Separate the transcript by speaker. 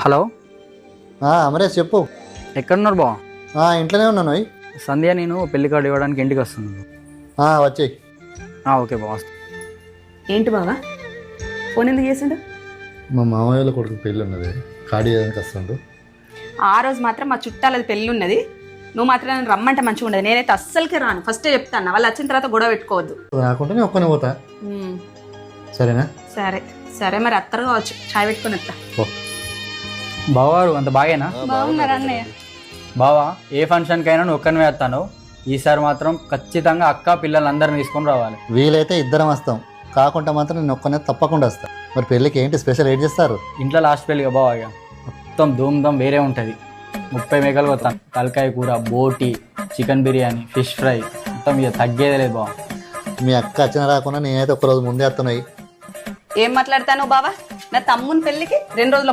Speaker 1: Hello,
Speaker 2: Amaresh చెప్పు.
Speaker 1: ఎక్కడున్నారు బావ?
Speaker 2: ఇంట్లోనే ఉన్నాను.
Speaker 1: సంధ్య నేను పెళ్లి కార్డు ఇవ్వడానికి ఇంటికి వస్తున్నాను.
Speaker 2: వచ్చేయి.
Speaker 1: ఓకే బావ.
Speaker 3: ఏంటి బావా ఫోన్ ఎందుకు చేసిండు?
Speaker 2: మా మామయ్యల కొడుకు పెళ్ళి ఉన్నది, కార్డు ఇవ్వడానికి వస్తుండు.
Speaker 3: ఆ రోజు మాత్రం మా చుట్టాలది పెళ్ళి ఉన్నది, నువ్వు మాత్రం నన్ను రమ్మంటే మంచిగా ఉండదు. నేనైతే అస్సలకి రాను, ఫస్టే చెప్తాను. వాళ్ళు వచ్చిన తర్వాత గొడవ పెట్టుకోవద్దు.
Speaker 2: రాకుంటే నేను ఒక్కనే పోతా. సరేనా?
Speaker 3: సరే సరే, మరి అత్తరు కావచ్చు, చాయ్ పెట్టుకుని వస్తా.
Speaker 1: బావగారు అంత బాగేనా?
Speaker 3: బాగున్నారా అన్నయ్య?
Speaker 1: బావా, ఏ ఫంక్షన్కైనా నువ్వు ఒక్కనే వేస్తాను. ఈసారి మాత్రం ఖచ్చితంగా అక్క పిల్లలందరిని తీసుకొని రావాలి.
Speaker 2: వీలైతే ఇద్దరం వస్తాం, కాకుండా మాత్రం నేను ఒక్కనే తప్పకుండా వస్తా. మరి పెళ్ళికి ఏంటి స్పెషల్ ఏం చేస్తారు?
Speaker 1: ఇంట్లో లాస్ట్ పెళ్ళిగా బావ, ఇక మొత్తం ధూమ్ధాం వేరే ఉంటుంది. 30 మేకలు వస్తాను, తలకాయ కూర, బోటి, చికెన్ బిర్యానీ, ఫిష్ ఫ్రై, మొత్తం ఇక తగ్గేదే లేదు బావ.
Speaker 2: మీ అక్క వచ్చిన రాకుండా నేనైతే ఒక్కరోజు ముందే వస్తున్నాయి.
Speaker 3: ఏం మాట్లాడతాను బావా? నా తమ్ముని పెళ్ళికి 2 రోజుల